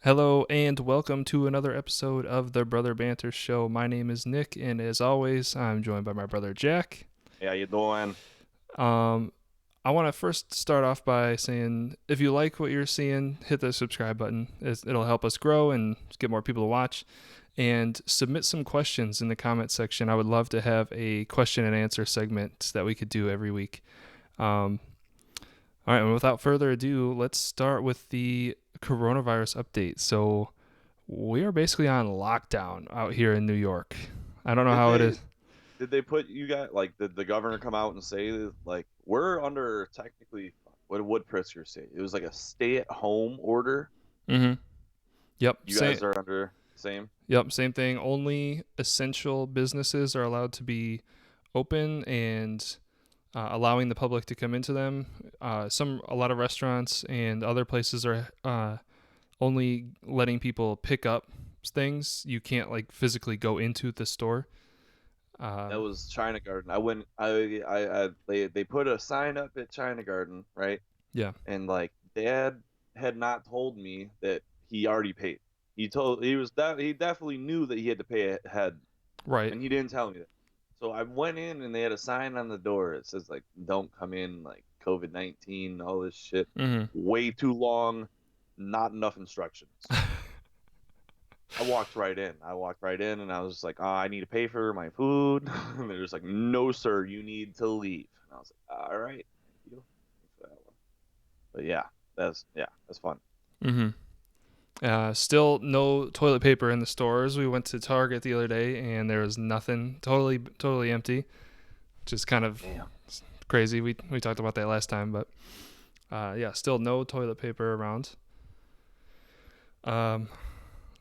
Hello and welcome to another episode of the Brother Banter Show. My name is Nick, and as always, I'm joined by my brother Jack. Yeah, you doing? Um, I want to first start off by saying if you like what you're seeing, hit the subscribe button. It'll help us grow and get more people to watch. And submit some questions in the comment section. I would love to have a question and answer segment that we could do every week. Um, all right, and without further ado, let's start with the coronavirus update. So, we are basically on lockdown out here in New York. I don't know Did how it they is. did they put you guys like did the governor come out and say like we're under technically what did Wood Pritzker say? It was like a stay-at-home order. Mm-hmm. Yep. You guys are under the same? Yep. Same thing. Only essential businesses are allowed to be open and allowing the public to come into them. A lot of restaurants and other places are only letting people pick up things. You can't like physically go into the store. That Um, was China Garden. I went I they put a sign up at China Garden, right? yeah. And like dad had not told me that he already paid. He definitely knew that he had to pay ahead, Right. and he didn't tell me that. So I went in and they had a sign on the door. It says like "Don't come in," like COVID-19, all this shit. Mm-hmm. Way too long, not enough instructions. I walked right in, and I was just like, "Oh, I need to pay for my food." And they're just like, "No, sir, you need to leave." And I was like, "All right, thank you." Thanks for that one. But that's fun. Mm-hmm. Still no toilet paper in the stores. We went to Target the other day and there was nothing. Totally empty. Which is kind of Damn. crazy. We talked about that last time, but yeah, still no toilet paper around. Um,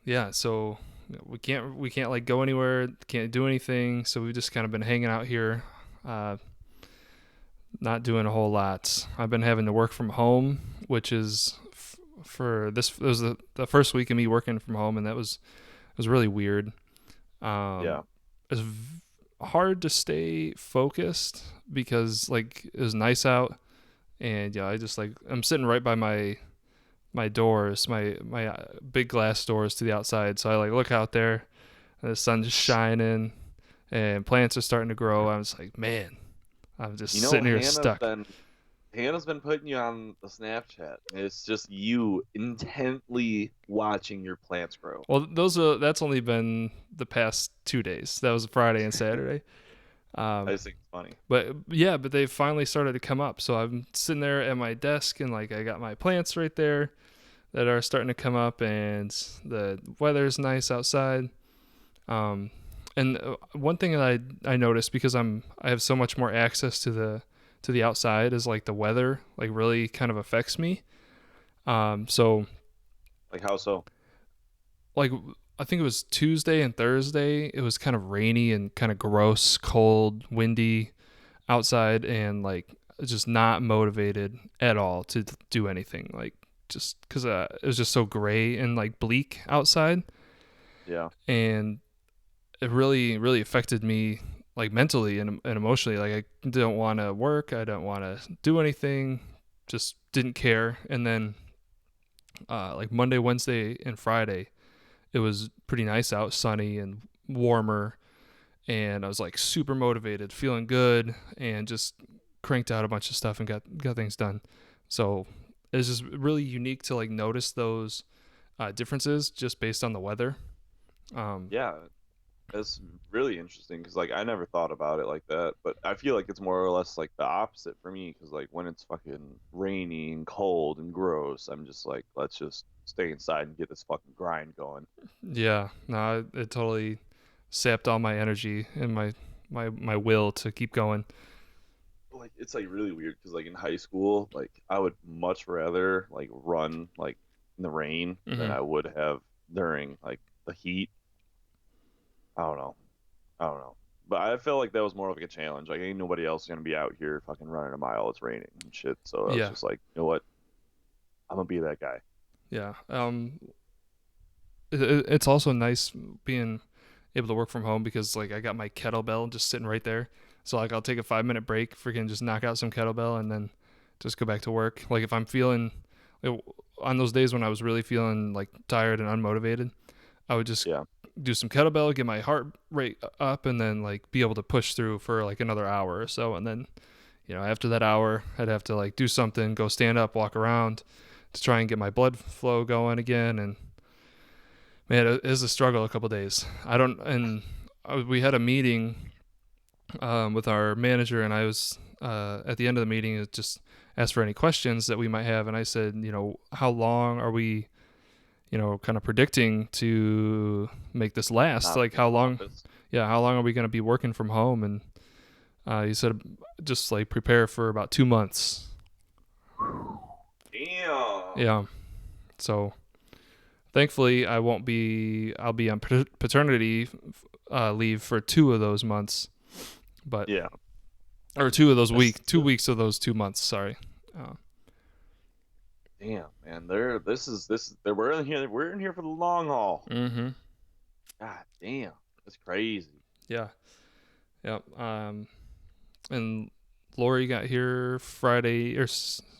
yeah, so we can't like go anywhere. Can't do anything. So we've just kind of been hanging out here, uh, not doing a whole lot. I've been having to work from home, which is for this. It was the first week of me working from home, and that was really weird. Um, Yeah. it's hard to stay focused because like it was nice out, and yeah, I just like I'm sitting right by my doors, my big glass doors to the outside. So I like look out there, and the sun's shining, and plants are starting to grow. I was like, man, I'm just You know, sitting here stuck. Hannah's been putting you on the Snapchat. It's just you intently watching your plants grow. Well, that's only been the past 2 days. That was Friday and Saturday. I Um, just think it's funny. But yeah, but they finally started to come up. So I'm sitting there at my desk and like I got my plants right there that are starting to come up, and the weather's nice outside. Um, and one thing that I noticed because I have so much more access to the outside is like the weather like really kind of affects me. So Like how so? like I think it was Tuesday and Thursday. It was kind of rainy and kind of gross, cold, windy outside, and like just not motivated at all to do anything. Like just because it was just so gray and like bleak outside, Yeah. and it really affected me like mentally and emotionally. Like I didn't want to work. I didn't want to do anything. Just didn't care. And then like Monday, Wednesday, and Friday, it was pretty nice out, sunny and warmer, and I was like super motivated, feeling good, and just cranked out a bunch of stuff and got things done. So it's just really unique to like notice those differences just based on the weather. Um, Yeah. That's really interesting because like I never thought about it like that, but I feel like it's more or less like the opposite for me because like when it's fucking rainy and cold and gross, I'm just like, let's just stay inside and get this fucking grind going. yeah, no, it totally sapped all my energy and my will to keep going. Like it's like really weird because like in high school, like I would much rather like run like in the rain than Hmm. I would have during like the heat. I don't know. I don't know. But I felt like that was more of like a challenge. Like ain't nobody else gonna be out here fucking running a mile. It's raining and shit. So I was Yeah, just like, you know what? I'm gonna be that guy. yeah. It's also nice being able to work from home because like I got my kettlebell just sitting right there. So like I'll take a 5 minute break, freaking just knock out some kettlebell, and then just go back to work. Like if I'm feeling it, on those days when I was really feeling like tired and unmotivated, I would just Yeah. do some kettlebell, get my heart rate up, and then like be able to push through for like another hour or so. And then, after that hour, I'd have to like do something, go stand up, walk around to try and get my blood flow going again. And man, it is a struggle a couple days. I don't, and we had a meeting with our manager, and I was at the end of the meeting, it just asked for any questions that we might have. And I said, how long are we, kind of predicting to make this last? Not Like, in how the long? office. Yeah, how long are we going to be working from home? And he said, just like prepare for about 2 months. Damn. Yeah. So thankfully, I won't be. I'll be on paternity leave for 2 of those months, but Yeah. or 2 of those That's weeks, two still, weeks of those 2 months. Sorry. Uh, damn, man. We're in here. We're in here for the long haul. mm-hmm. God damn. That's crazy. Yeah. Yep. And Lori got here Friday or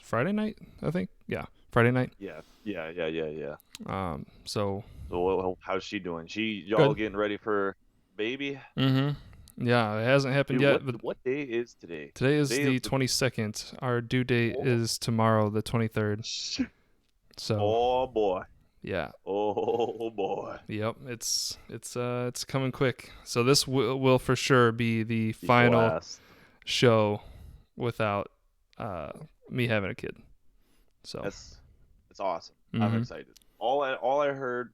Friday night, I think. Yeah, Friday night. Yeah. Yeah. Yeah. Yeah. Yeah. So So how's she doing? Y'all good. getting ready for baby? Mm-hmm. Yeah, it hasn't happened Dude, yet, but what day is today? today is Today the is the 22nd. Our due date oh, is tomorrow, the 23rd. So oh boy. yeah. Oh boy. Yep, it's coming quick. So this will for sure be the Be the final last. show without uh, me having a kid. So, That's awesome. I'm mm-hmm. excited. All I heard,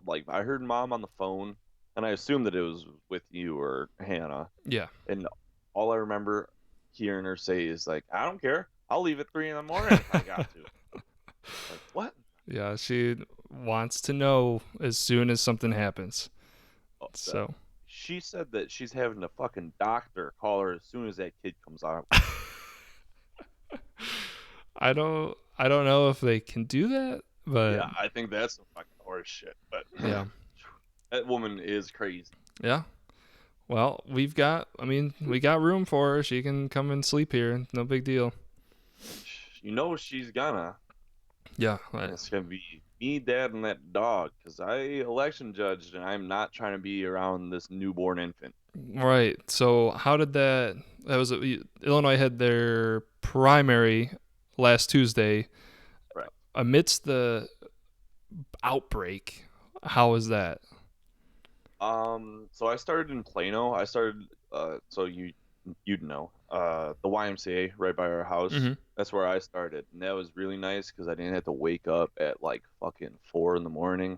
like I heard mom on the phone, and I assumed that it was with you or Hannah. Yeah. And all I remember hearing her say is like, "I don't care. I'll leave at 3 in the morning if I got to." Like what? Yeah, she wants to know as soon as something happens. Oh, So, she said that she's having a fucking doctor call her as soon as that kid comes out. I don't know if they can do that, but Yeah, I think that's some fucking horse shit. But yeah. that woman is crazy. Yeah. Well, we got room for her. She can come and sleep here. No big deal. You know she's gonna. Yeah. And it's gonna be me, dad, and that dog. Cause I election judged, and I'm not trying to be around this newborn infant. Right. So, how did that was Illinois had their primary last Tuesday Right. amidst the outbreak. How was that? So I started in Plano. I started. So you'd know. The YMCA right by our house. Mm-hmm. That's where I started, and that was really nice because I didn't have to wake up at like fucking 4 in the morning.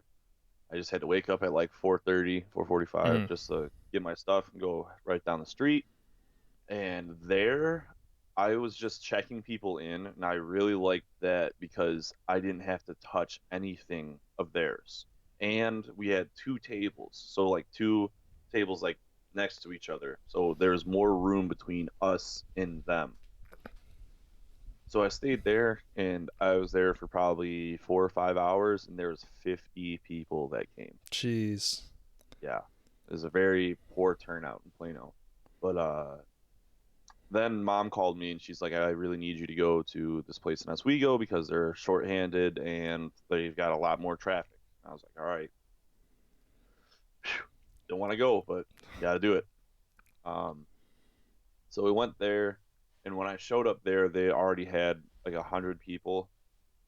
I just had to wake up at like 4:30, 4:45, Mm-hmm. just to get my stuff and go right down the street. And there, I was just checking people in, and I really liked that because I didn't have to touch anything of theirs. And we had two tables, so like two tables like next to each other, so there's more room between us and them. So I stayed there, and I was there for probably 4 or 5 hours, and there was 50 people that came. Jeez. Yeah, it was a very poor turnout in Plano, but then mom called me and she's like, I really need you to go to this place in Oswego because they're shorthanded and they've got a lot more traffic. I was like, all right, don't want to go, but got to do it. Um, so we went there, and when I showed up there, they already had like 100 people,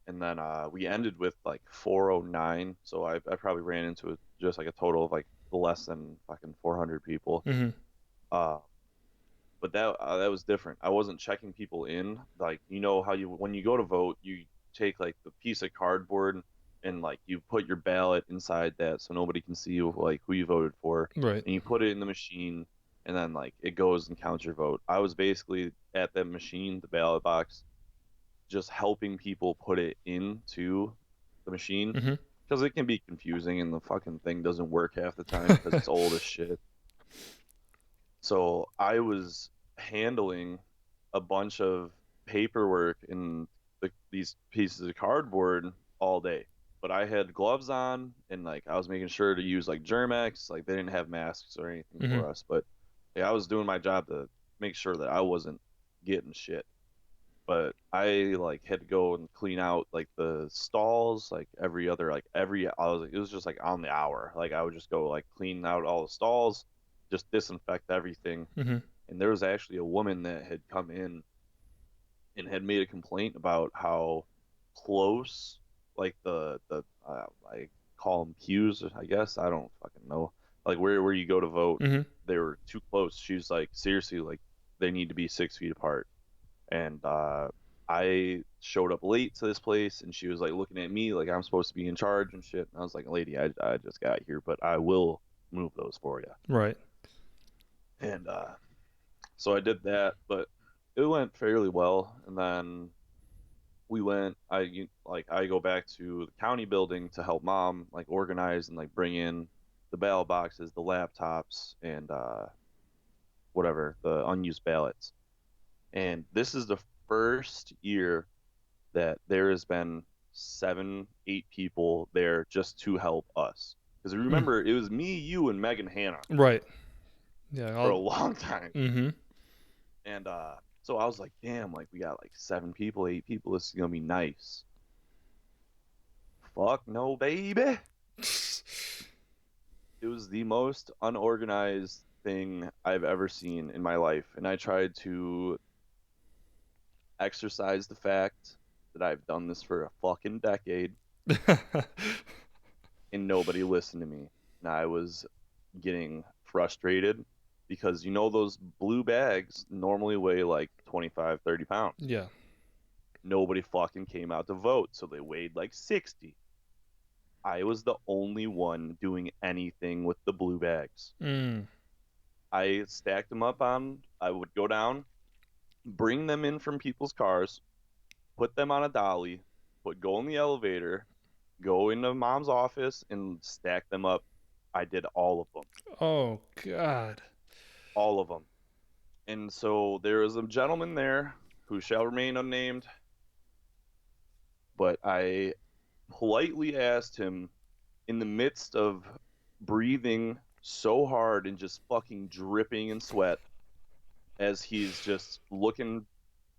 and then we ended with like 409. So I probably ran into just like a total of like less than fucking 400 people. Mm-hmm. Uh, but that was different. I wasn't checking people in. Like you know how you when you go to vote, you take like the piece of cardboard and like you put your ballot inside that so nobody can see like who you voted for, Right. and you put it in the machine, and then like it goes and counts your vote. I was basically at that machine, the ballot box, just helping people put it into the machine Mm-hmm. because it can be confusing and the fucking thing doesn't work half the time because it's old as shit. So I was handling a bunch of paperwork in these pieces of cardboard all day. But I had gloves on and like I was making sure to use like Germex. Like they didn't have masks or anything Mm-hmm. for us, but yeah, I was doing my job to make sure that I wasn't getting shit. but I like had to go and clean out like the stalls like every other like every I was it was just like on the hour. Like I would just go like clean out all the stalls, just disinfect everything. Mm-hmm. And there was actually a woman that had come in and had made a complaint about how close like I call them queues, I guess. I don't fucking know. Like where you go to vote, Mm-hmm. they were too close. She was like, seriously, like they need to be 6 feet apart. And I showed up late to this place, and she was like looking at me like I'm supposed to be in charge and shit. And I was like, lady, I just got here, but I will move those for you. Right. And so I did that, but it went fairly well. And then we went like I go back to the county building to help mom like organize and like bring in the ballot boxes, the laptops, and whatever, the unused ballots. And this is the first year that there has been 7, 8 people there just to help us. Because Mm. remember, it was me, you, and Megan Hannah Right. Yeah. for a I'll. long time. Mm-hmm. And so I was like, damn, like we got like 7 people, 8 people. This is gonna be nice. Fuck no, baby. It was the most unorganized thing I've ever seen in my life. And I tried to exercise the fact that I've done this for a fucking decade and nobody listened to me. And I was getting frustrated because those blue bags normally weigh like 25, 30 pounds. Yeah. Nobody fucking came out to vote, so they weighed like 60. I was the only one doing anything with the blue bags. Mm. I stacked them up I would go down, bring them in from people's cars, put them on a dolly, go in the elevator, go into mom's office and stack them up. I did all of them. Oh God. All of them. And so there was a gentleman there who shall remain unnamed, but I politely asked him in the midst of breathing so hard and just fucking dripping in sweat as he's just looking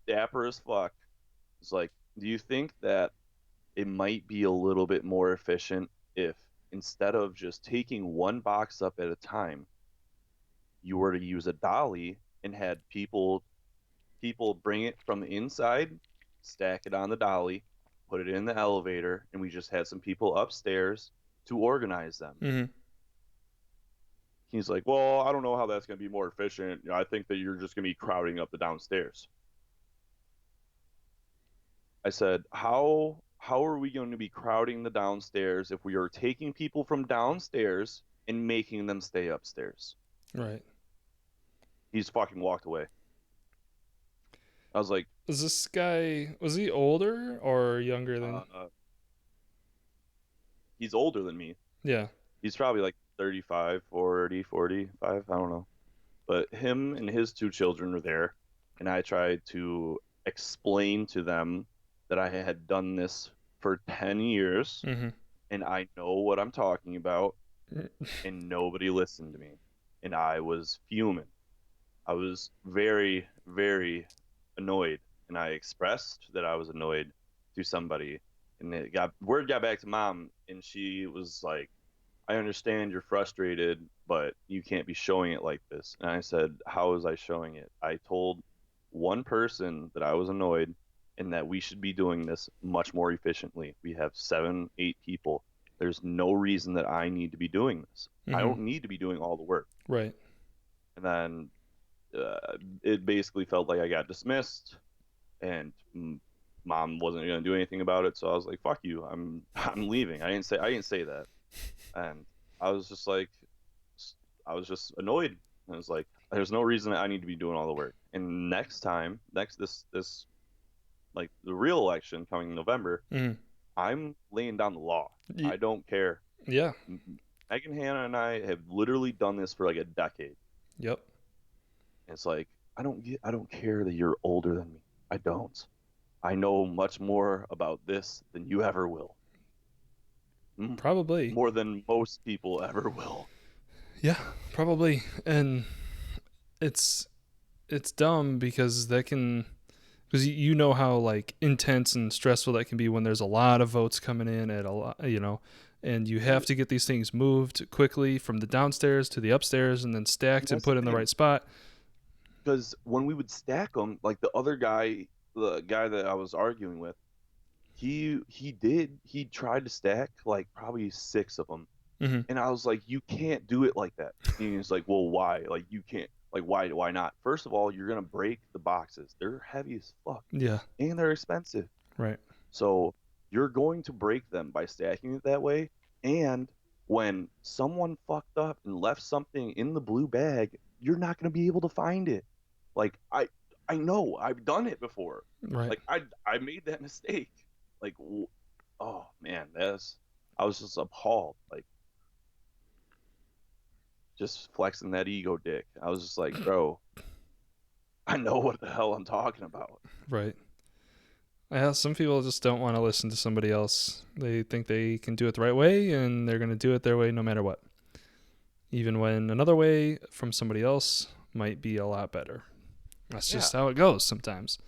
dapper as fuck. It's like, do you think that it might be a little bit more efficient if instead of just taking one box up at a time, you were to use a dolly and had people bring it from the inside, stack it on the dolly, put it in the elevator, and we just had some people upstairs to organize them. Mm-hmm. He's like, well, I don't know how that's going to be more efficient. I think that you're just going to be crowding up the downstairs. I said, how are we going to be crowding the downstairs if we are taking people from downstairs and making them stay upstairs? Right. He's fucking walked away. I was like, Is this guy, was he older or younger than? uh, he's older than me. Yeah. He's probably like 35, 40, 45. I don't know. But him and his 2 children were there. And I tried to explain to them that I had done this for 10 years Mm-hmm. and I know what I'm talking about. And nobody listened to me. And I was fuming. I was very, very annoyed. And I expressed that I was annoyed to somebody. And word got back to mom, and she was like, I understand you're frustrated, but you can't be showing it like this. And I said, how was I showing it? I told one person that I was annoyed and that we should be doing this much more efficiently. We have 7, 8 people. There's no reason that I need to be doing this. I Mm-hmm. don't need to be doing all the work. Right. And then it basically felt like I got dismissed, and mom wasn't going to do anything about it. So I was like, "Fuck you! I'm leaving." I didn't say that, and I was just like, I was just annoyed. And I was like, "There's no reason that I need to be doing all the work." And next time, this like the real election coming in November, Mm-hmm. I'm laying down the law. Y- I don't care. yeah. Megan Hannah and I have literally done this for like a decade. Yep. It's like I don't care that you're older than me. I don't. I know much more about this than you ever will. Probably. More than most people ever will. Yeah. Probably. And it's it's dumb because that can because you know how like intense and stressful that can be when there's a lot of votes coming in at a lot, and you have Dude, to get these things moved quickly from the downstairs to the upstairs and then and stacked and that's the put in the thing, right spot. because when we would stack them, like the other guy, the guy that I was arguing with, he tried to stack like probably six of them, Mm-hmm. and I was like, you can't do it like that. And he's like, well, why? Like you can't. Like why not? First of all, you're gonna break the boxes. They're heavy as fuck, Yeah. and they're expensive. Right. So you're going to break them by stacking it that way. And when someone fucked up and left something in the blue bag, you're not going to be able to find it. Like I know I've done it before. Right. Like I made that mistake. Like oh man, that's I was just appalled. Like just flexing that ego dick. I was just like, bro, I know what the hell I'm talking about. Right. Yeah, some people just don't want to listen to somebody else. They think they can do it the right way and they're going to do it their way no matter what. Even when another way from somebody else might be a lot better. That's Yeah. just how it goes sometimes.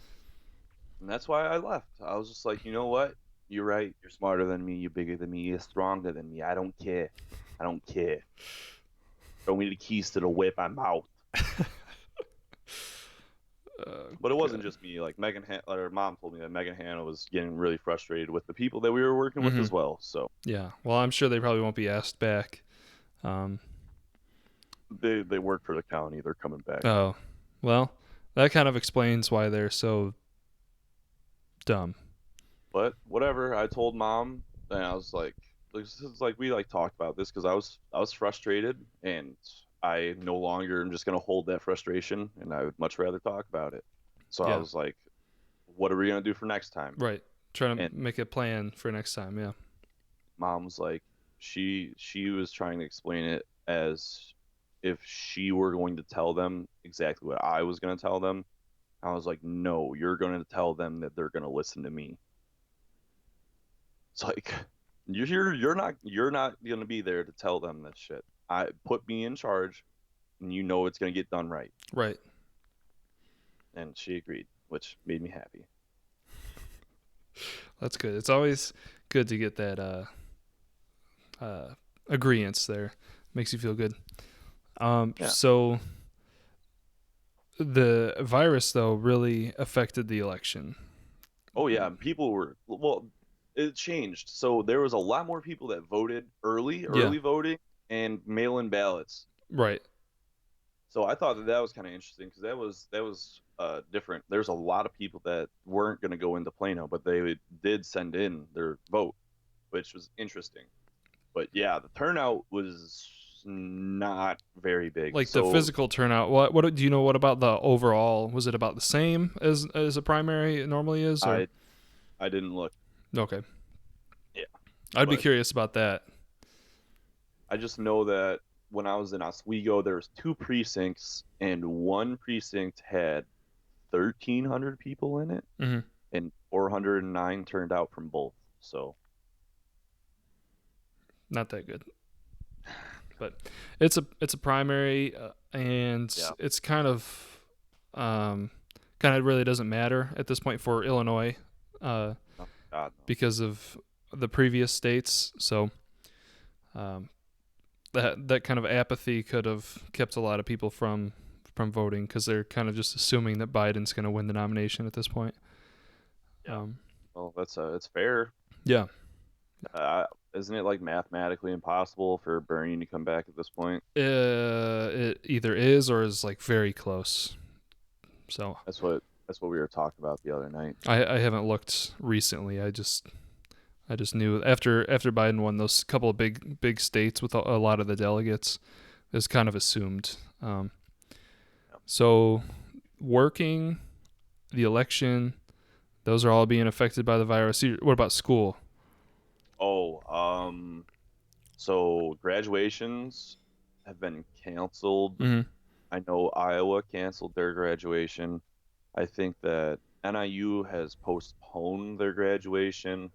And that's why I left. I was just like, you know what? You're right. You're smarter than me. You're bigger than me. You're stronger than me. I don't care. I don't care. Throw me the keys to the whip. I'm out. But it wasn't God. just me. Like her mom told me that Megan Hanna was getting really frustrated with the people that we were working with Mm-hmm. as well. So Yeah. Well, I'm sure they probably won't be asked back. Um, they work for the county. They're coming back. oh, well, that kind of explains why they're so dumb. But whatever. I told mom, and I was like, this is like we like talked about this because I was frustrated, and I no longer am just gonna hold that frustration, and I would much rather talk about it. So I Yeah. was like, what are we gonna do for next time? Right. Trying to And make a plan for next time. Yeah. mom was like, she was trying to explain it as if she were going to tell them exactly what I was gonna tell them. I was like, no, you're gonna tell them that they're gonna listen to me. It's like you're not gonna be there to tell them that shit. I put me in charge, and you know it's gonna get done right. Right. And she agreed, which made me happy. That's good. It's always good to get that agreements there. Makes you feel good. Yeah. So the virus though really affected the election. Oh yeah, people were well. It changed, so there was a lot more people that voted Yeah. early voting, and mail-in ballots. Right. So I thought that that was kind of interesting because that was different. There's a lot of people that weren't going to go into Plano, but they did send in their vote, which was interesting. But yeah, the turnout was not very big. Like the So physical turnout. What do you know? What about the overall? Was it about the same as a primary normally is, or I I didn't look. okay? Yeah, I'd be but curious about that. I just know that when I was in Oswego, there was two precincts, and one precinct had 1,300 people in it, Mm-hmm. and 409 turned out from both. So Not that good, but it's a primary, and yeah, it's kind of really doesn't matter at this point for Illinois, uh, no, God no. because of the previous states. So um, that kind of apathy could have kept a lot of people from voting because they're kind of just assuming that Biden's going to win the nomination at this point. Yeah. Um, Well, that's it's fair. yeah, Isn't it like mathematically impossible for Bernie to come back at this point? it either is or is like very close. So That's what we were talking about the other night. I haven't looked recently. I just knew after Biden won those couple of big states with a lot of the delegates, it was kind of assumed. Yeah. So working, the election, those are all being affected by the virus. What about school? Oh, so graduations have been canceled. Mm-hmm. I know Iowa canceled their graduation. I think that NIU has postponed their graduation.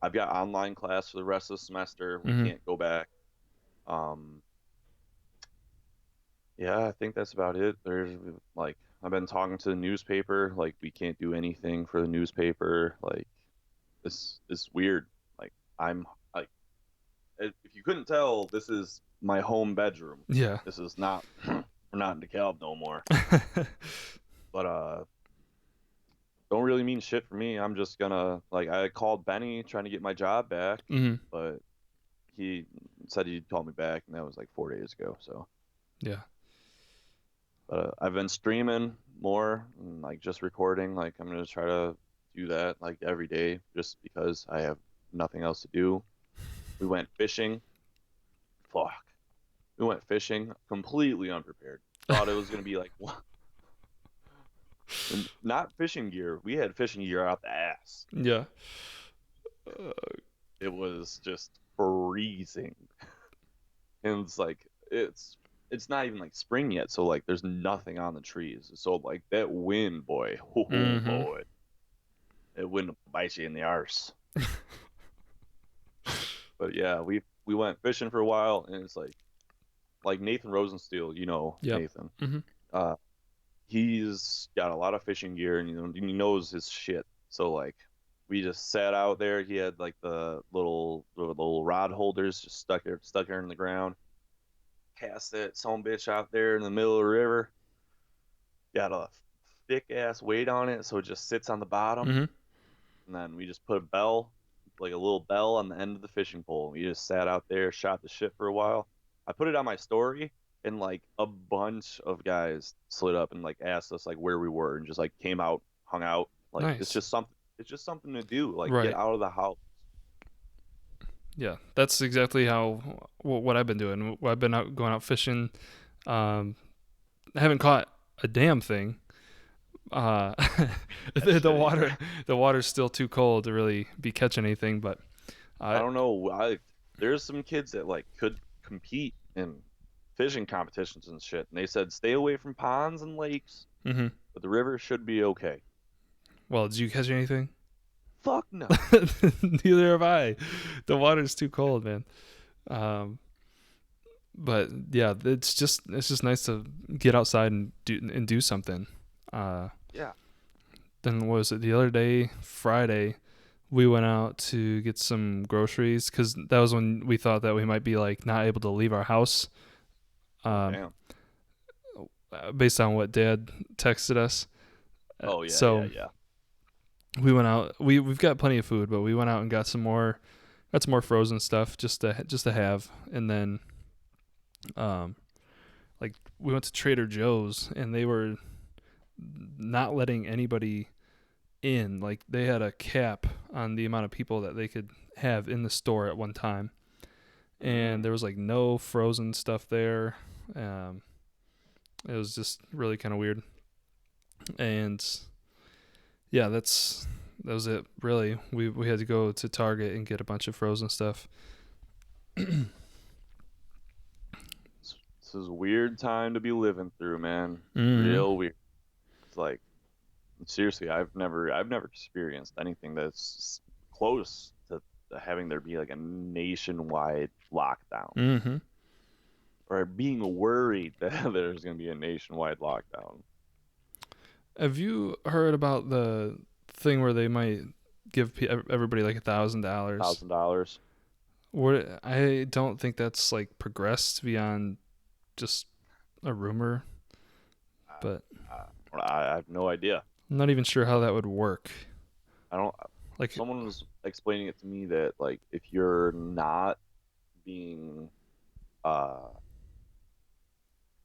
I've got online class for the rest of the semester. We Mm-hmm. can't go back. Um, Yeah, I think that's about it. There's like I've been talking to the newspaper, like we can't do anything for the newspaper. Like this is weird. Like I'm like if you couldn't tell, this is my home bedroom. Yeah. This is not we're not in DeKalb no more. But don't really mean shit for me. I'm just gonna like I called Benny trying to get my job back, Hmm. but he said he'd call me back, and that was like 4 days ago. So, Yeah. but I've been streaming more and like just recording. Like I'm gonna try to do that like every day, just because I have nothing else to do. We went fishing. Fuck. We went fishing completely unprepared. Thought it was gonna be like not fishing gear. We had fishing gear out the ass. Yeah. Uh, It was just freezing. And it's like it's not even like spring yet, so like there's nothing on the trees. So like that wind, boy, oh mm-hmm. boy, it wouldn't bite you in the arse. But yeah, we went fishing for a while, and it's like Nathan Rosensteel, you know Yep. Nathan. Mm-hmm. Uh, he's got a lot of fishing gear, and he knows his shit. So like we just sat out there. He had like the little rod holders just stuck there in the ground. Cast that some bitch out there in the middle of the river. Got a thick ass weight on it, so it just sits on the bottom. Mm-hmm. And then we just put a bell, like a little bell on the end of the fishing pole. We just sat out there, shot the shit for a while. I put it on my story, and like a bunch of guys slid up and like asked us like where we were, and just like came out, hung out. Like it's Nice. just something. It's just something to do. Like get Right. out of the house. Yeah. That's exactly how what I've been doing. I've been out going out fishing. I haven't caught a damn thing. Uh, That the shit either. water the water's still too cold to really be catch anything. But I I. don't know. There's some kids that like could compete in fishing competitions and shit, and they said stay away from ponds and lakes, Mm-hmm. but the river should be okay. Well, did you catch anything? Fuck no. Neither have I. The water's too cold, man. Um, but yeah, it's just nice to get outside and do something. Uh, Yeah. then what was it the other day, Friday? We went out to get some groceries because that was when we thought that we might be like not able to leave our house. Oh Um, damn. based on what Dad texted us. Oh yeah, yeah, So yeah. we went out. We've got plenty of food, but we went out and got some more frozen stuff just to have, and then um like we went to Trader Joe's and they were not letting anybody in. Like they had a cap on the amount of people that they could have in the store at one time, and Mm. there was like no frozen stuff there. Um, it was just really kind of weird, and yeah, that was it. Really, we had to go to Target and get a bunch of frozen stuff. This is a weird time to be living through, man. Mm-hmm. Real weird. It's like seriously, I've never experienced anything that's close to having there be like a nationwide lockdown Mm-hmm. or being worried that there's going to be a nationwide lockdown. Have you heard about the thing where they might give everybody like $1,000? $1,000. What I don't think that's like progressed beyond just a rumor, but I, I have no idea. I'm not even sure how that would work. I don't. Like, Someone was explaining it to me that like if you're not being uh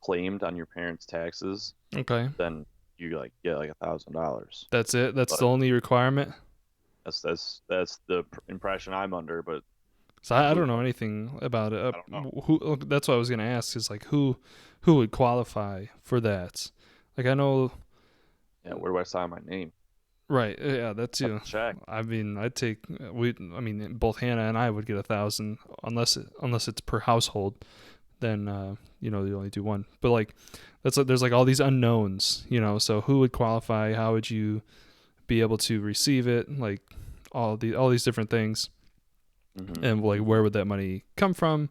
claimed on your parents' taxes, okay, then you like get like $1,000. that's it. That's the But only requirement. that's the impression I'm under. But So I who don't know anything about it. I don't know. Who? That's what I was gonna ask. Is like who would qualify for that? Like I know, Yeah, where do I sign my name? right? Yeah, that's Cut you. the check. I mean, I'd take we. I mean, both Hannah and I would get 1,000 unless it's per household. Then you only do one. But like that's like there's like all these unknowns. So who would qualify? How would you be able to receive it? Like all these different things, Hmm. and like Hmm. where would that money come from?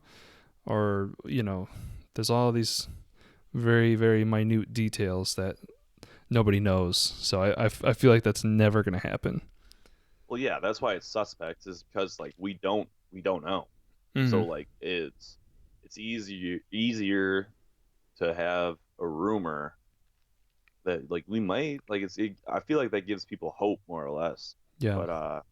Or there's all these very, very minute details that nobody knows. So I feel like that's never going to happen. Well, yeah, that's why it's suspect is because like we don't know. Mm-hmm. So like it's easier to have a rumor that like we might like I feel like that gives people hope more or less. Yeah. But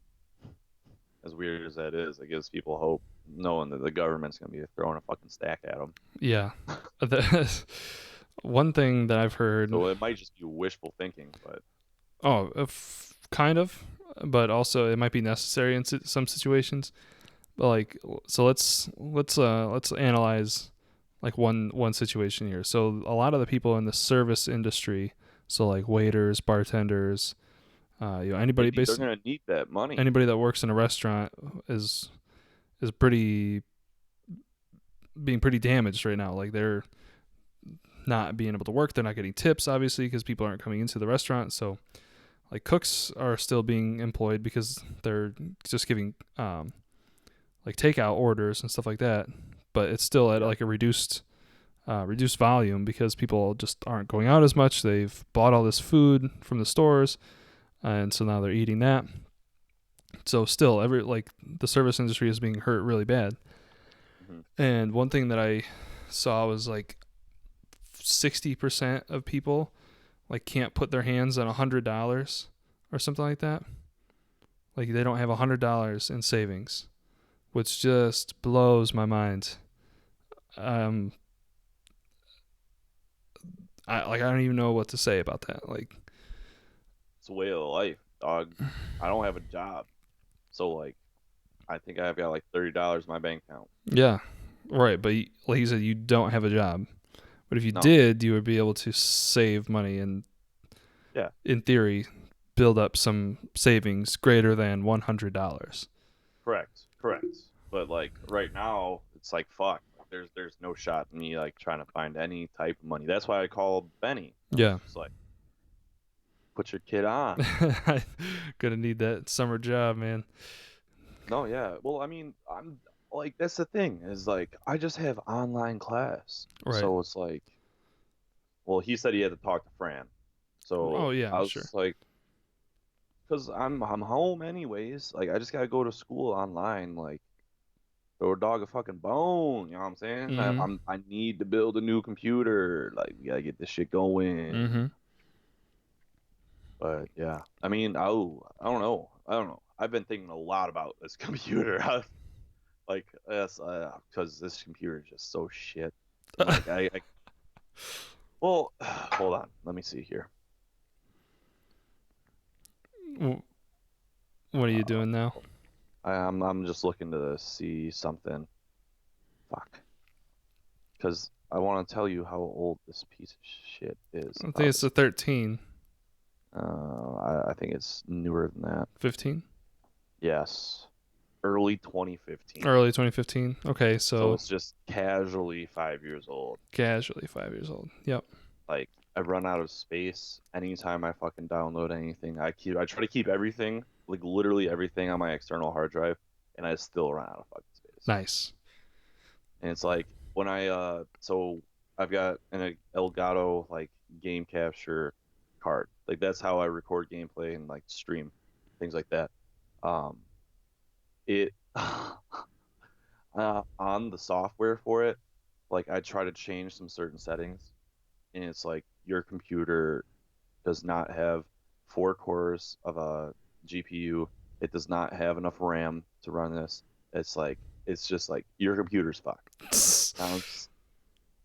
as weird as that is, it gives people hope knowing that the government's gonna be throwing a fucking stack at them. Yeah. One thing that I've heard. So it might just be wishful thinking, but Oh, kind of, but also it might be necessary in some situations. But like, so let's analyze like one situation here. So a lot of the people in the service industry, so like waiters, bartenders, yeah, anybody dude, they're basically gonna need that money. anybody that works in a restaurant is pretty being pretty damaged right now. Like they're not being able to work. They're not getting tips, obviously, because people aren't coming into the restaurant. So like cooks are still being employed because they're just giving like takeout orders and stuff like that. But it's still at Yeah. like a reduced volume because people just aren't going out as much. They've bought all this food from the stores, and so now they're eating that. So still, every like the service industry is being hurt really bad. Hmm. And one thing that I saw was like 60% of people like can't put their hands on $100 or something like that. Like they don't have $100 in savings, which just blows my mind. Um, I don't even know what to say about that. Like, It's a way of life, dog. I don't have a job, so like I think I've got like $30 in my bank account. yeah, right. But like you said, you don't have a job. But if you No. did, you would be able to save money and, Yeah. in theory, build up some savings greater than $100. Correct. Correct. But like right now, it's like fuck. There's no shot in me like trying to find any type of money. That's why I called Benny. I was Yeah, just like, put your kid on. I'm gonna need that summer job, man. No, yeah. Well, I mean, I'm like that's the thing is like I just have online class. Right. So it's like, well, he said he had to talk to Fran. Oh So yeah, I was sure. just like, because I'm home anyways. Like I just gotta go to school online. Like throw a dog a fucking bone. You know what I'm saying? Mm-hmm. I need to build a new computer. Like we gotta get this shit going. Mm-hmm. But yeah, I mean, I don't know. I don't know. I've been thinking a lot about this computer. Like, yes, because this computer is just so shit. And like, well, hold on. Let me see here. What are you Uh, doing now? I'm just looking to see something. Fuck. Because I want to tell you how old this piece of shit is. I think Oh, it's this. a 13, I think it's newer than that. 15, Yes, early 2015. early 2015. Okay, So so it's just casually 5 years old. casually 5 years old. Yep. Like I run out of space anytime I fucking download anything. I try to keep everything, like literally everything on my external hard drive, and I still run out of fucking space. Nice. And it's like when so I've got an Elgato like game capture card. Like that's how I record gameplay and like stream things like that. Um, it on the software for it, like I try to change some certain settings, and it's like your computer does not have 4 cores of a GPU. It does not have enough RAM to run this. It's like it's just like your computer's fucked. It's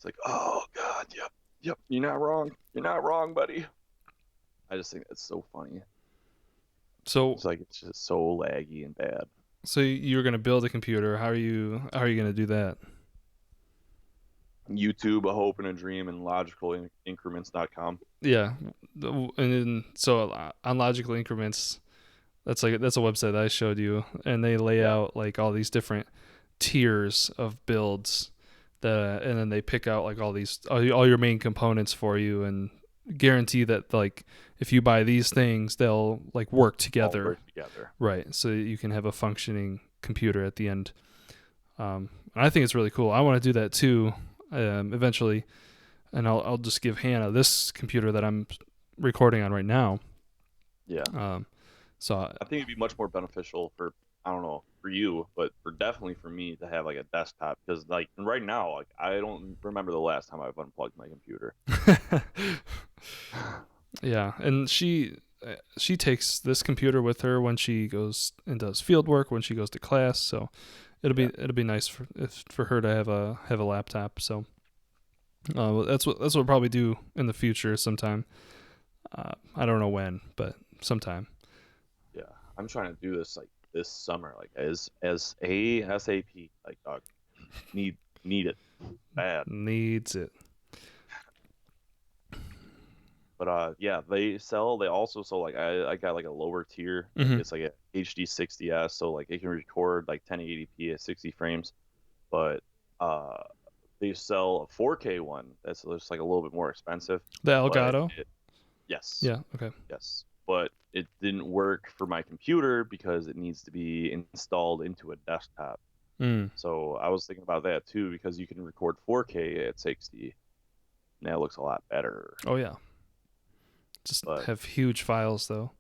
like, oh god, yep, yep, you're not wrong. You're not wrong, buddy. I just think that's so funny. So It's like it's just so laggy and bad. so you're gonna build a computer. How are you gonna do that? YouTube, a hope and a dream, and logicalincrements.com. Yeah, and then so on logical increments, that's a website that I showed you, and they lay Yeah. out like all these different tiers of builds that, and then they pick out like all your main components for you and guarantee that like if you buy these things, they'll like work All together, work together. right? So you can have a functioning computer at the end. And I think it's really cool. I want to do that too, eventually. and I'll just give Hannah this computer that I'm recording on right now. Yeah. Um, so I think it'd be much more beneficial for, I don't know, for you, but for definitely for me to have like a desktop, because like right now, like I don't remember the last time I've unplugged my computer. yeah, and she takes this computer with her when she goes and does field work, when she goes to class. So Yeah. it'll be nice for her to have a laptop. So that's what we'll probably do in the future sometime. I don't know when, but sometime. Yeah. I'm trying to do this like this summer, like as ASAP. Like dog, need need it bad. Needs it. But yeah, they also sell like I got like a lower tier, like Mm-hmm. it's like a HD 60s, so like it can record like 1080p at 60 frames, but uh they sell a 4K one that's just like a little bit more expensive, The but Elgato. yes, Yeah. Okay. yes, but it didn't work for my computer because it needs to be installed into a desktop. Mm. So I was thinking about that too because you can record 4K at 60 and that looks a lot better. Oh yeah. Just But have huge files though.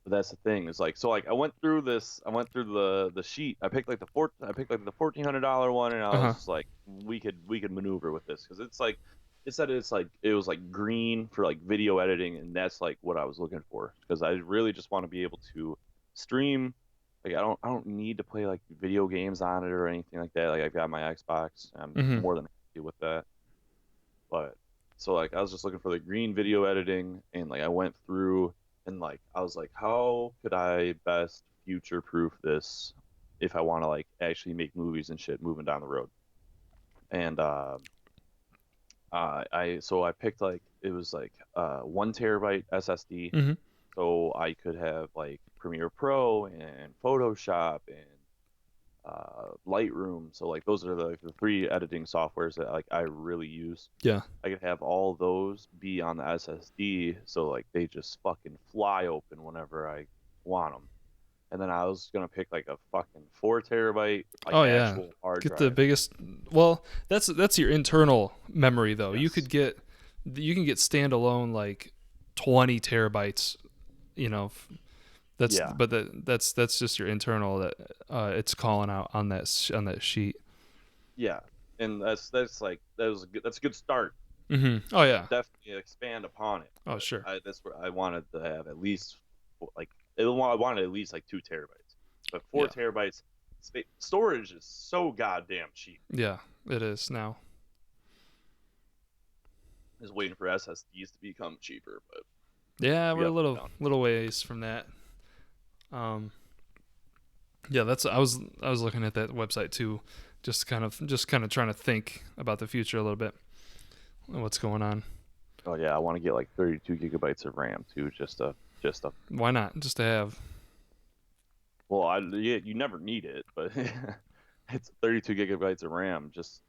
that's the thing. It's like so like I went through the sheet. I picked like the $1,400 one, and I Uh was huh. just like, we could maneuver with this because it's like it said it's like it was like green for like video editing, and that's like what I was looking for because I really just want to be able to stream. Like I don't need to play like video games on it or anything like that. Like I've got my Xbox. I'm Mm-hmm. more than happy with that. But so like I was just looking for the green video editing and like I went through and like I was like, how could I best future proof this if I want to like actually make movies and shit moving down the road? And I so I picked like it was like 1 terabyte SSD, Mm-hmm. so I could have like Premiere Pro and Photoshop and Lightroom. So like those are the three editing softwares that like I really use. Yeah. I could have all those be on the SSD, so like they just fucking fly open whenever I want them. And then I was gonna pick like a fucking 4 terabyte like Oh yeah. actual hard Get the drive. biggest. Well, that's your internal memory though. Yes. You can get standalone like 20 terabytes. You know, Yeah. that's just your internal that it's calling out on on that sheet. Yeah. And that's like that was a good that's a good start. Mm-hmm. Oh yeah. Definitely expand upon it. Oh But sure. I that's where I wanted to have at least like I wanted at least like 2 terabytes. But four Yeah. terabytes storage is so goddamn cheap. Yeah. It is now. Just waiting for SSDs to become cheaper, but Yeah, we we're a got to get on. little ways from that. Um, yeah, that's I was looking at that website too, just kind of trying to think about the future a little bit, what's going on. Oh yeah, I want to get like 32 gigabytes of RAM too, just a. Why not? Just to have. Well, yeah, you never need it, but it's 32 gigabytes of RAM. Just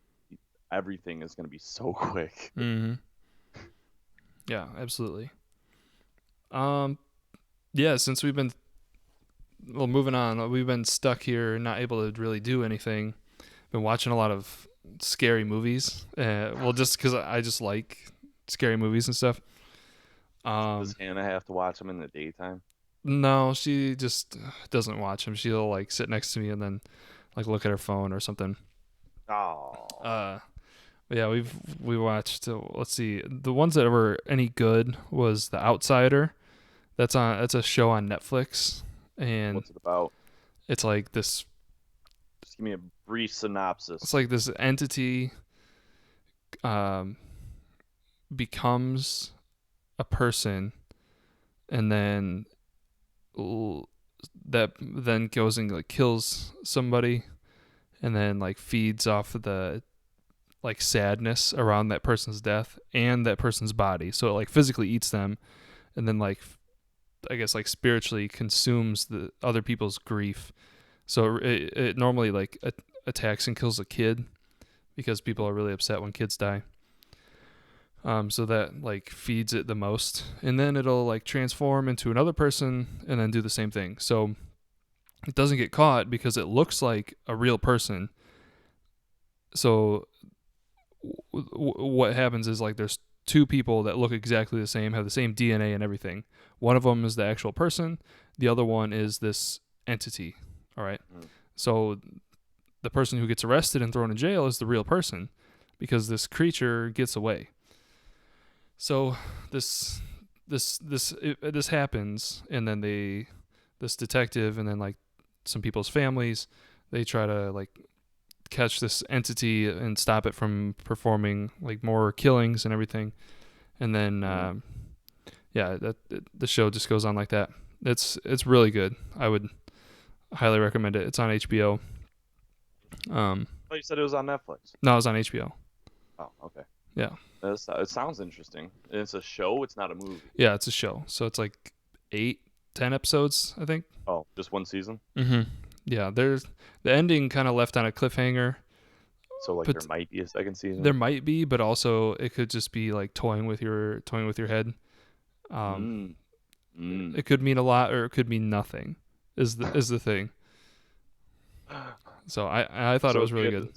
everything is going to be so quick. Mm-hmm. Yeah, absolutely. Um, yeah, since we've been moving on, we've been stuck here, not able to really do anything. Been watching a lot of scary movies. Well, just because I just like scary movies and stuff. Does Um, Hannah have to watch them in the daytime? no, she just doesn't watch them. She'll like sit next to me and then like look at her phone or something. Oh, Uh, yeah, we watched. Let's see, the ones that were any good was The Outsider. That's a show on Netflix, and what's it about? it's like this. Just give me a brief It's synopsis. like this entity um, becomes a person, and then that then goes and like kills somebody, and then like feeds off of the like sadness around that person's death and that person's body. So it like physically eats them, and then like I guess like spiritually consumes the other people's grief. So it normally like attacks and kills a kid because people are really upset when kids die. So that like feeds it the most, and then it'll like transform into another person and then do the same thing. So it doesn't get caught because it looks like a real person. So what happens is like there's two people that look exactly the same, have the same DNA and everything. One of them is the actual person. The other one is this entity. All right. Mm. So the person who gets arrested and thrown in jail is the real person because this creature gets away. So this this happens, and then this detective and then like some people's families, they try to like catch this entity and stop it from performing like more killings and everything. And then Mm. yeah, the show just goes on like that. It's really good. I would highly recommend it. It's on HBO. Um, Oh, you said it was on Netflix. no, it's on HBO. Oh, okay. Yeah, It sounds interesting. And it's a show. It's not a movie. yeah, it's a show. So it's like 8, 10 episodes, I think. Oh, just one season. Yeah, there's the ending kind of left on a cliffhanger. So like there But might be a second there season. might be, but also it could just be like toying with your head. Um, Mm. Mm. it could mean a lot or it could mean nothing. Is the thing. So I thought it So was really good.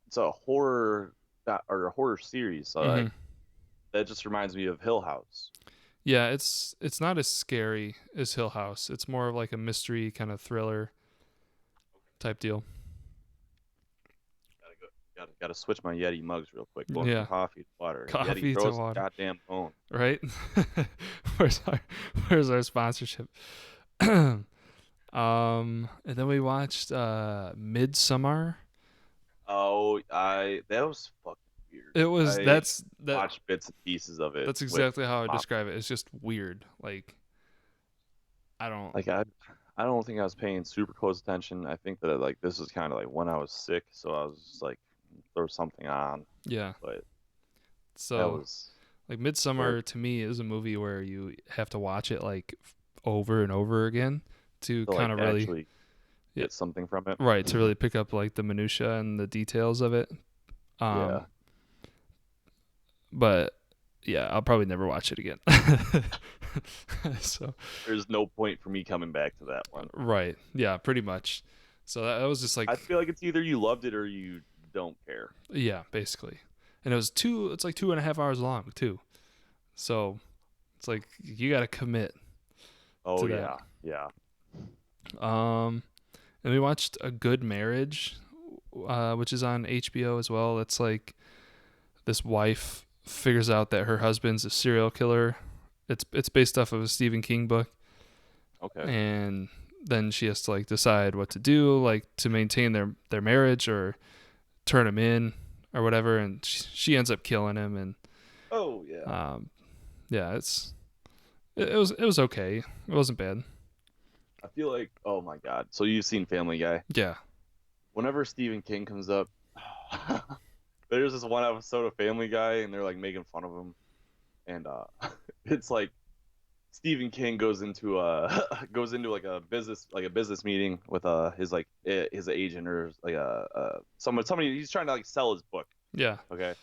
it's a horror or a horror series. So hmm like that just reminds me of Hill House. Yeah, it's not as scary as Hill House. It's more of like a mystery kind of thriller type deal. Gotta go. Gotta switch my Yeti mugs real quick. Going from Yeah, coffee to water. Yeti, coffee throw to us a water, goddamn phone. right? where's our where's our sponsorship? And then we watched Midsummer. Oh, I that was fucking weird. It was I that watched bits and pieces of it that's with exactly how I mom. describe it. It's just weird. Like I don't. Like I don't think I was paying super close attention. I think that like this was kind of like when I was sick, so I was just like throw something on. Yeah. But that So was like weird. Midsummer to me is a movie where you have to watch it like over and over again to To kind like of really actually yeah, get something from it. right to really pick up like the minutia and the details of it. Um, Yeah. but yeah, I'll probably never watch it again. So There's no point for me coming back to that one. right, yeah, pretty much. So that was just I like feel like it's either you loved it or you don't care. yeah, basically. And it was two. It's like 2.5 hours long too. So it's like you got to commit Oh to that. yeah, yeah. Um, and we watched A Good Marriage, which is on HBO as well. It's like this wife figures out that her husband's a serial killer. It's based off of a Stephen King book, Okay. and then she has to like decide what to do, like to maintain their marriage or turn him in or whatever. And she ends up killing him, and Oh yeah. um, yeah, it was okay. It wasn't bad. I feel like oh my god. So you've seen Family Guy? Yeah, Whenever Stephen King comes up, there's this one episode of Family Guy, and they're like making fun of him, and it's like Stephen King goes into goes into like a business meeting with his like his agent or like somebody he's trying to like sell his book. yeah, Okay,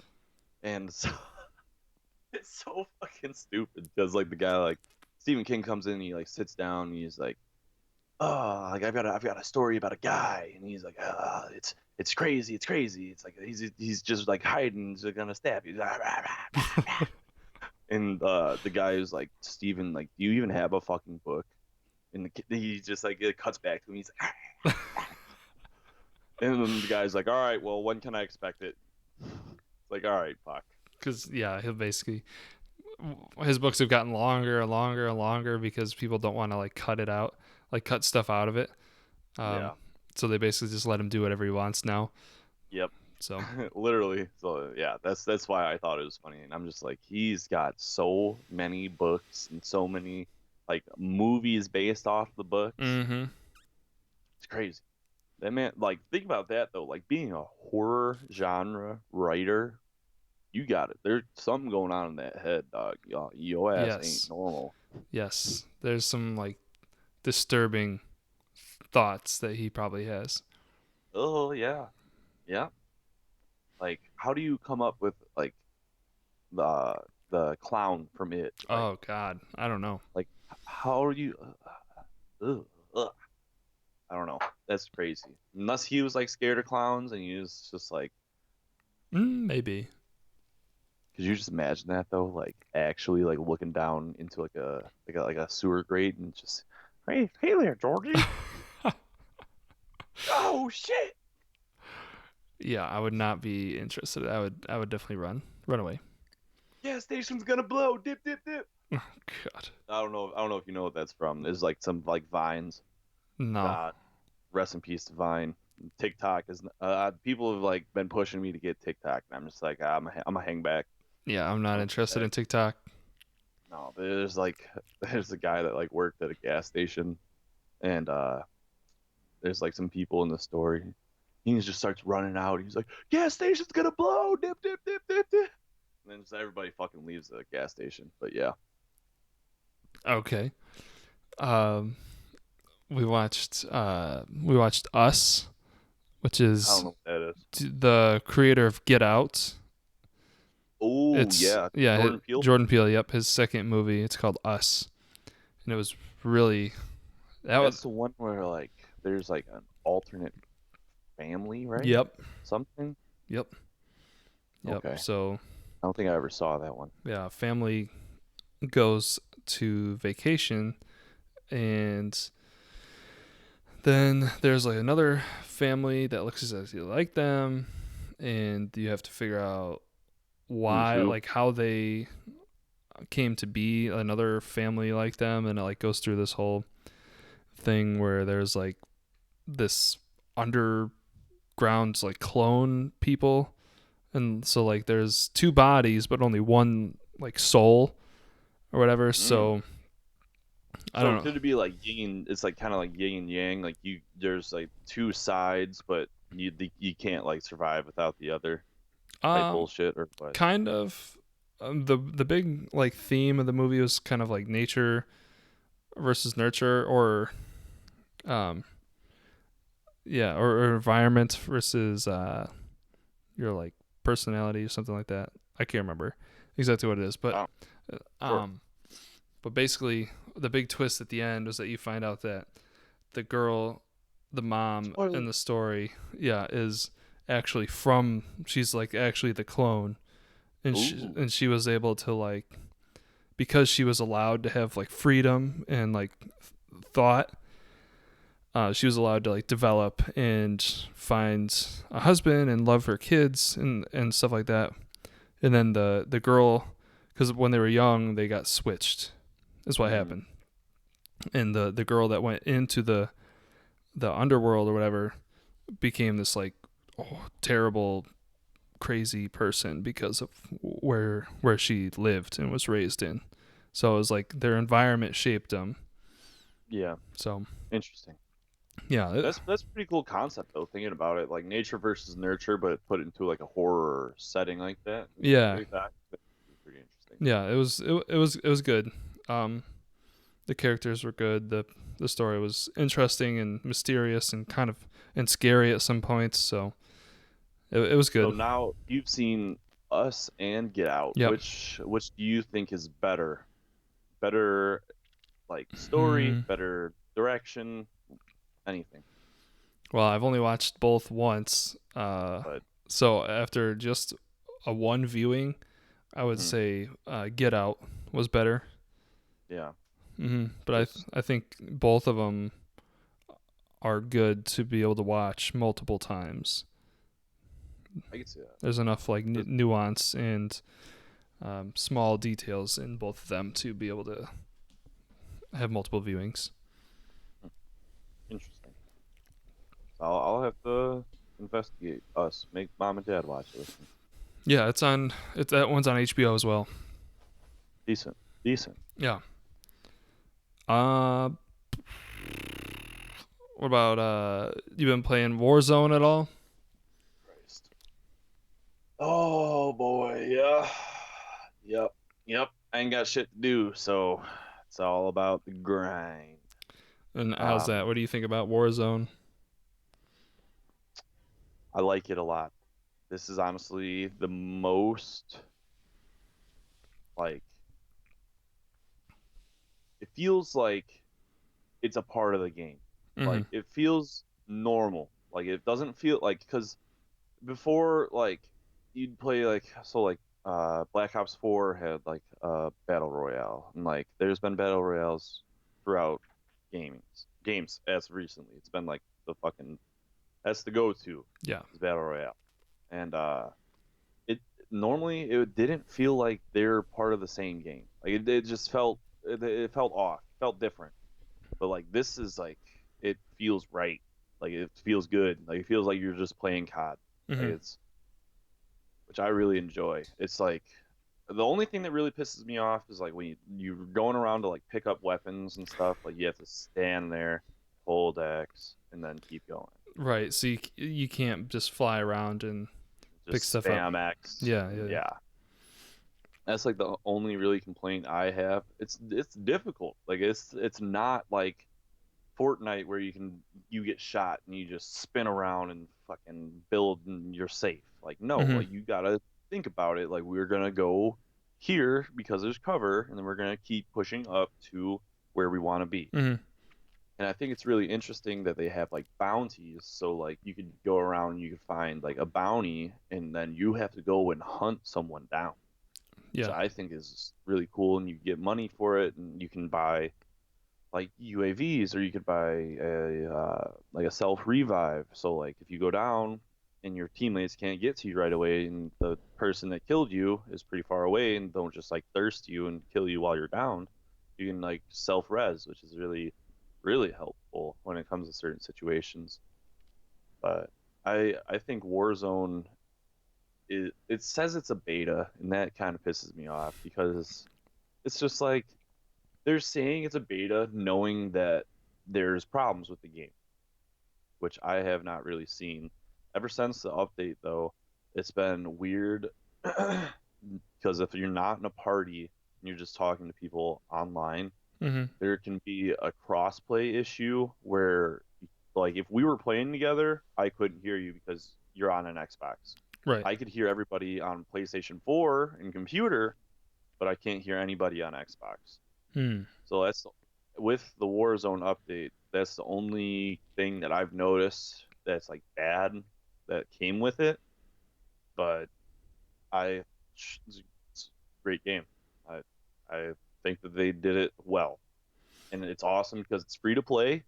and so it's so fucking stupid because like the guy like Stephen King comes in and he like sits down and he's like, oh, like I've got a story about a guy, and he's like, it's crazy, it's crazy. It's like he's just like hiding, he's gonna stab you. And the guy is like, Steven, like, do you even have a fucking book? And he just like it cuts back to him. He's like, and then the guy's like, all right, well, when can I expect it? It's like, all right, fuck. because yeah, he'll basically his books have gotten longer and longer and longer because people don't want to like cut it out, like cut stuff out of it. Um, Yeah. so they basically just let him do whatever he wants now. Yep. So Literally. So yeah, that's why I thought it was funny. And I'm just like, he's got so many books and so many like movies based off the books. mm-hmm. It's crazy. That man, like, think about that though. Like being a horror genre writer, you got it. There's something going on in that head, dog. Your ass ain't Yes, normal. yes. There's some like disturbing thoughts that he probably has. Oh yeah, yeah. Like, how do you come up with like the clown from it? Oh God, I don't know. Like how are you? Ugh, ugh. I don't know. That's crazy. Unless he was like scared of clowns and he was just like Maybe. Could you just imagine that though? Like actually like looking down into like a sewer grate and just, hey there, Georgie. Oh shit! Yeah, I would not be interested. I would definitely run away. Gas station's gonna blow. Dip, dip, dip. Oh God, I don't know if you know what that's from. There's like some like vines. no. Uh, rest in peace to Vine. TikTok is people have like been pushing me to get TikTok, and I'm just like I'm gonna hang back. Yeah, I'm not I'm interested gonna in TikTok. No, there's like there's a guy that like worked at a gas station, and there's like some people in the story. He just starts running out. He's like, "Gas station's gonna blow! Dip, dip, dip, dip, dip." And then just everybody fucking leaves the gas station. But yeah, Okay. Um, we watched Us, which I don't is know what that is. the creator of Get Out. Oh It's yeah, yeah, Jordan Peele. Jordan Peele. Yep, his second movie. It's called Us, and it was really that was. That's the one where like there's like an alternate family, right? Yep, Something. yep, yep. Okay, So I don't think I ever saw that one. yeah, family goes to vacation, and then there's like another family that looks exactly like them, and you have to figure out Who's why, who? like how they came to be another family like them, and it like goes through this whole thing where there's like this underground like clone people, and so like there's two bodies but only one like soul or whatever. Mm. So I So don't could it be like yin? It's like kind of like yin and yang. Like there's like two sides, but you can't like survive without the other know. type bullshit or what? Kind of. The big like theme of the movie was kind of like nature versus nurture, or um yeah, or environment versus your like personality or something like that. I can't remember exactly what it is, Oh, uh, sure. um but basically the big twist at the end was that you find out that the girl, the mom in Spoiler. the story, yeah, is actually from, she's like actually the clone, and Ooh. she was able to like, because she was allowed to have like freedom and like thought, she was allowed to like develop and find a husband and love her kids and stuff like that. And then the girl, because when they were young they got switched, is what Mm. happened. And the girl that went into the underworld or whatever became this like, terrible crazy person because of where she lived and was raised in. So it was like their environment shaped them. Yeah. So Interesting. yeah, That's a pretty cool concept though. Thinking about it, like nature versus nurture, but put it into like a horror setting like that. yeah, That's pretty interesting. yeah. It was good. Um, the characters were good. The story was interesting and mysterious and kind of and scary at some points. So it was So good. now you've seen Us and Get Out. Yep. Which do you think is better? Better like story, Hmm. better direction, anything. Well, I've only watched both once. But So after just a one viewing, I would mm, say Get Out was better. yeah, But because I think both of them are good to be able to watch multiple times. I can see that. There's enough like 'Cause- nuance and small details in both of them to be able to have multiple viewings. hmm, interesting. So I'll have to investigate Us. Make mom and dad watch it with me. Yeah, it's on. That one's on HBO as well. Decent, decent. Yeah. Uh, what about you been playing Warzone at all? Christ. Oh boy, yeah, yep, yep. I ain't got shit to do, so it's all about the grind. And how's Um, that? What do you think about Warzone? I like it a lot. This is honestly the most like it feels like it's a part of the game. Mm-hmm. Like it feels normal. Like it doesn't feel like because before like you'd play like so like Black Ops 4 had like battle royale, and like there's been battle royales throughout games as recently. It's been like the fucking that's the go-to Yeah. is battle royale, and it normally it didn't feel like they're part of the same game. Like it just it felt off, felt different. But like this is like it feels right. Like it feels good. Like it feels like you're just playing COD. Like Hmm. it's which I really enjoy. It's like the only thing that really pisses me off is like when you're going around to like pick up weapons and stuff. Like you have to stand there, hold X, and then keep going. Right. So you can't just fly around and pick Just stuff up. spam X, Yeah. and Yeah. yeah, that's like the only really complaint I have. It's difficult. Like it's not like Fortnite where you get shot and you just spin around and fucking build and you're safe. Like no, Hmm. like you gotta think about it. Like we're gonna go here because there's cover, and then we're gonna keep pushing up to where we want to be. Hmm. And I think it's really interesting that they have like bounties. So like you could go around and you could find like a bounty, and then you have to go and hunt someone down, which Yeah. I think is really cool. And you get money for it, and you can buy like UAVs, or you could buy a like a self revive. So like if you go down and your teammates can't get to you right away, and the person that killed you is pretty far away and don't just like thirst you and kill you while you're down, you can like self res, which is really helpful when it comes to certain situations. But I think Warzone it says it's a beta, and that kind of pisses me off because it's just like they're saying it's a beta knowing that there's problems with the game, which I have not really seen. Ever since the update, though, it's been weird because if you're not in a party and you're just talking to people online, Hmm. there can be a crossplay issue where, like, if we were playing together, I couldn't hear you because you're on an Xbox. Right. I could hear everybody on PlayStation 4 and computer, but I can't hear anybody on Xbox. Hmm. So that's with the Warzone update. That's the only thing that I've noticed that's like bad that came with it. But I, it's a great game. I I think that they did it well, and it's awesome because it's free to play,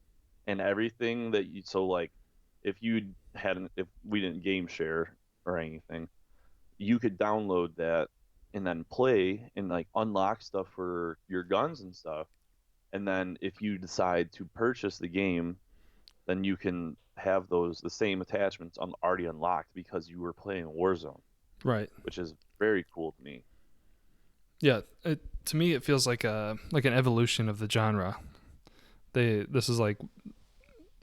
and everything that you so like if you hadn't if we didn't game share or anything, you could download that and then play and like unlock stuff for your guns and stuff. And then if you decide to purchase the game, then you can have the same attachments already unlocked because you were playing Warzone, Right. which is very cool to me. Yeah. To me, it feels like an evolution of the genre. This is like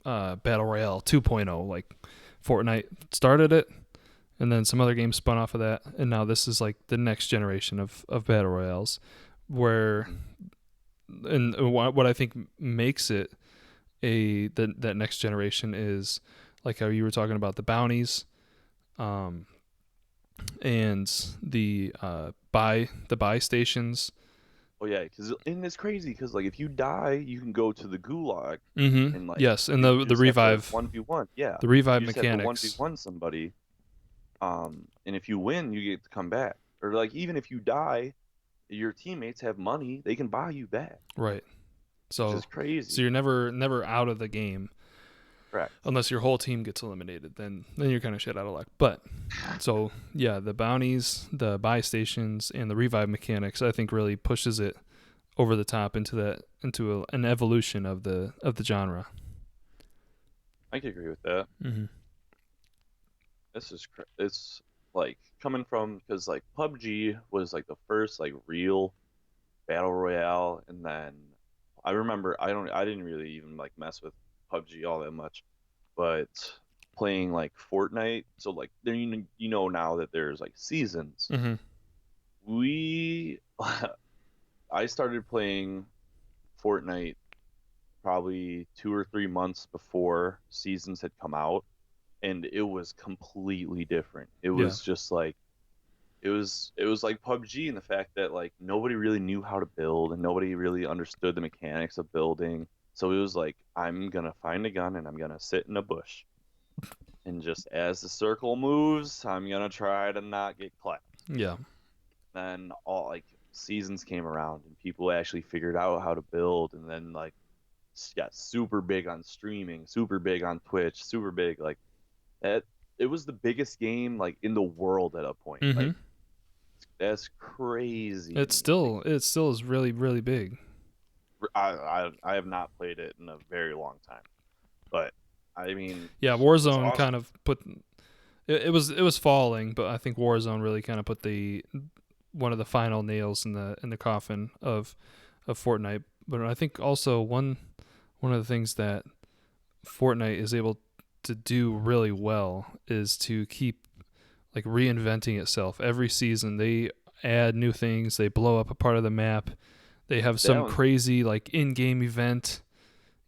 battle royale 2.0. Like Fortnite started it, and then some other games spun off of that, and now this is like the next generation of battle royales, where Mhm. and what I think makes it that next generation is like how you were talking about the bounties, um, and the buy stations. Oh yeah, because and it's crazy because like if you die, you can go to the gulag Mm-hmm. and like Yes, and you the just have to revive 1v1. Yeah, the revive you just have to mechanics. 1v1 somebody. And if you win, you get to come back. Or like even if you die, your teammates have money; they can buy you back, Right. which So is crazy. you're never out of the game Correct. unless your whole team gets eliminated. Then you're kind of shit out of luck. But so yeah, the bounties, the buy stations, and the revive mechanics, I think really pushes it over the top into an evolution of the genre. I can agree with that. Mm-hmm. It's like coming from because like PUBG was like the first like real battle royale, and then I remember I didn't really even like mess with PUBG all that much, but playing like Fortnite. So like there you know now that there's like seasons. Mm-hmm. We I started playing Fortnite probably 2 or 3 months before seasons had come out, and it was completely different. It Yeah. was just like it was like PUBG in the fact that like nobody really knew how to build and nobody really understood the mechanics of building. So it was like I'm gonna find a gun and I'm gonna sit in a bush And just as the circle moves, I'm gonna try to not get clapped. Yeah. Then all like seasons came around and people actually figured out how to build, and then like got super big on streaming, super big on Twitch, super big like that. It was the biggest game like in the world at a point. Mm-hmm. Like that's crazy to It's me. Like still it still is really really big. I have not played it in a very long time, but I mean Yeah, it's Warzone awesome. kind of put it was falling, but I think Warzone really kind of put the one of the final nails in the coffin of Fortnite. But I think also one of the things that Fortnite is able to do really well is to keep like reinventing itself every season. They add new things, they blow up a part of the map, they have That some one, crazy like in-game event,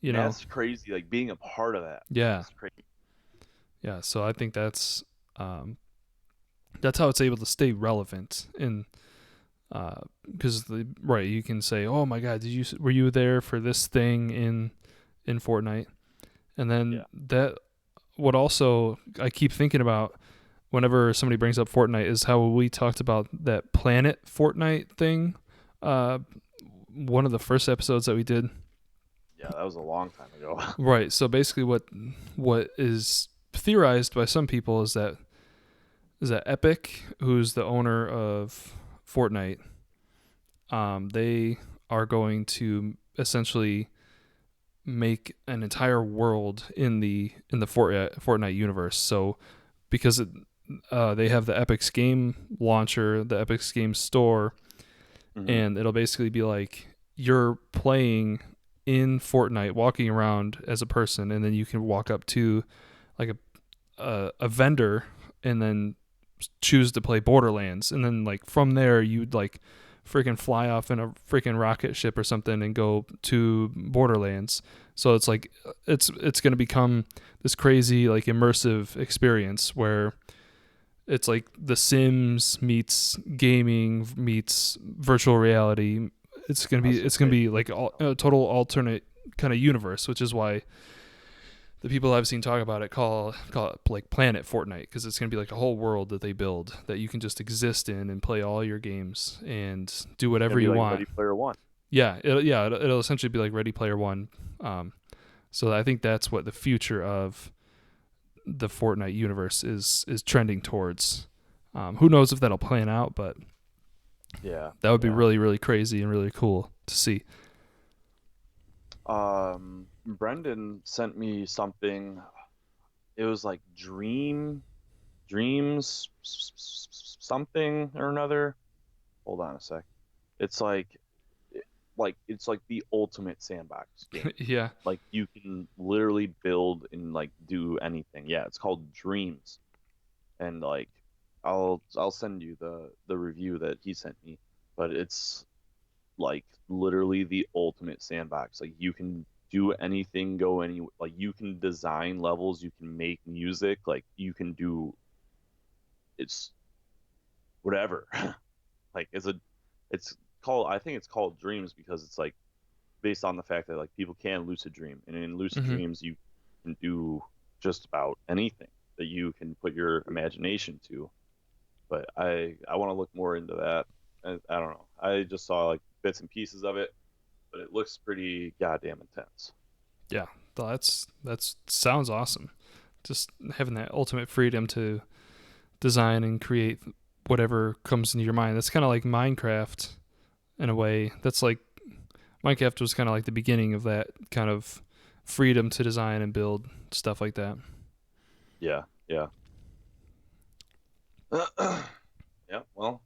you know. that's crazy. Like being a part of that Yeah. is crazy. Yeah, so I think that's how it's able to stay relevant in because right, you can say, "Oh my God, were you there for this thing in Fortnite?" And then Yeah. that what also I keep thinking about whenever somebody brings up Fortnite is how we talked about that Planet Fortnite thing. Uh, one of the first episodes that we did. Yeah, that was a long time ago. Right. So basically, what is theorized by some people is that Epic, who's the owner of Fortnite, they are going to essentially make an entire world in the Fortnite universe. So because they have the Epic's game launcher, the Epic's game store, hmm and it'll basically be like you're playing in Fortnite, walking around as a person, and then you can walk up to like a vendor and then choose to play Borderlands, and then like from there you'd like freaking fly off in a freaking rocket ship or something and go to Borderlands. So it's like it's going to become this crazy like immersive experience where it's like The Sims meets gaming meets virtual reality. It's gonna be That's it's gonna crazy. be like a total alternate kind of universe, which is why the people I've seen talk about it call it like Planet Fortnite because it's gonna be like a whole world that they build that you can just exist in and play all your games and do It's whatever gonna be you like want. Ready Player One. It'll essentially be like Ready Player One. So I think that's what the future of the Fortnite universe is trending towards. Who knows if that'll plan out, but Yeah, that would be yeah. really really crazy and really cool to see. Brendan sent me something. It was like dreams something or another. Hold on a sec. It's like it's like the ultimate sandbox game. Yeah. Like you can literally build and like do anything. Yeah, it's called Dreams. And like I'll send you the review that he sent me, but it's like literally the ultimate sandbox. Like you can do anything, go any like you can design levels, you can make music, like you can do it's whatever. Like it's called I think it's called Dreams because it's like based on the fact that like people can lucid dream, and in lucid Hmm. dreams you can do just about anything that you can put your imagination to. But I want to look more into that. I don't know. I just saw like bits and pieces of it, but it looks pretty goddamn intense. Yeah. That's sounds awesome. Just having that ultimate freedom to design and create whatever comes into your mind. That's kind of like Minecraft in a way. That's like Minecraft was kind of like the beginning of that kind of freedom to design and build stuff like that. Yeah, yeah. Yeah, well,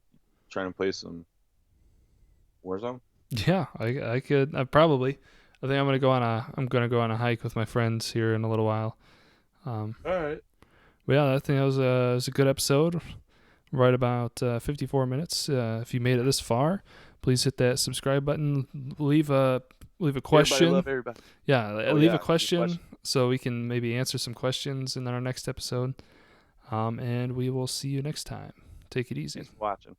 trying to play some Warzone. Yeah, I could I probably. I think I'm gonna go on a hike with my friends here in a little while. Um, All right. but yeah, I think that was a good episode. Right about 54 minutes. If you made it this far, please hit that subscribe button. Leave a Everybody question. love everybody. Yeah, Oh leave a yeah, leave a question question. so we can maybe answer some questions in our next episode. And we will see you next time. Take it easy. Thanks for watching.